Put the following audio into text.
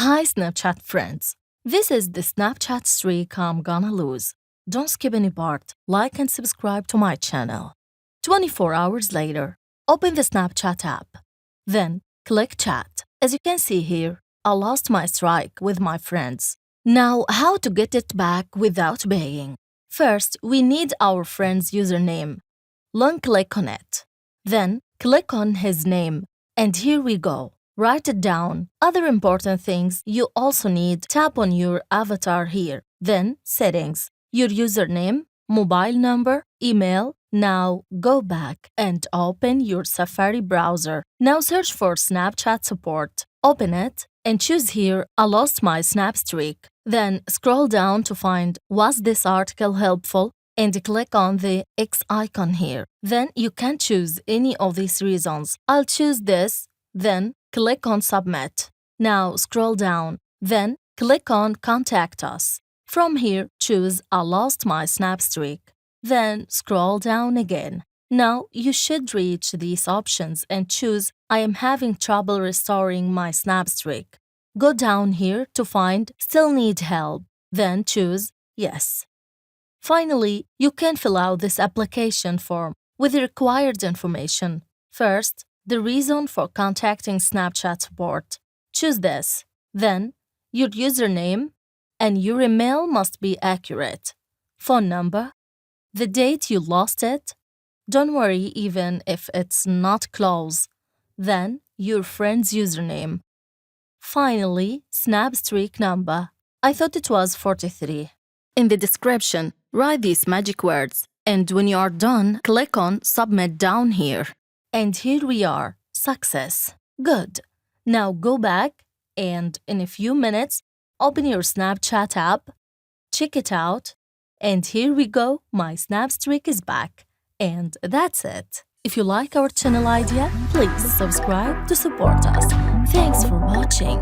Hi Snapchat friends, this is the Snapchat streak I'm gonna lose. Don't skip any part, like and subscribe to my channel. 24 hours later, open the Snapchat app. Then, click chat. As you can see here, I lost my streak with my friends. Now, how to get it back without paying? First, we need our friend's username. Long click on it. Then, click on his name. And here we go. Write it down. Other important things you also need, tap on your avatar here. Then, settings. Your username, mobile number, email. Now, go back and open your Safari browser. Now search for Snapchat support. Open it and choose here, I lost my Snapstreak. Then scroll down to find, was this article helpful? And click on the X icon here. Then you can choose any of these reasons. I'll choose this. Then click on Submit. Now scroll down. Then click on Contact Us. From here, choose I lost my Snapstreak. Then scroll down again. Now you should reach these options and choose I am having trouble restoring my Snapstreak. Go down here to find Still Need Help. Then choose Yes. Finally, you can fill out this application form with the required information. First, the reason for contacting Snapchat support. Choose this. Then, your username and your email must be accurate. Phone number, the date you lost it. Don't worry even if it's not close. Then, your friend's username. Finally, Snapstreak number. I thought it was 43. In the description, write these magic words, and when you are done, click on Submit down here. And here we are, success. Good. Now go back and in a few minutes, open your Snapchat app, check it out, and here we go, my Snapstreak is back. And that's it. If you like our channel idea, please subscribe to support us. Thanks for watching.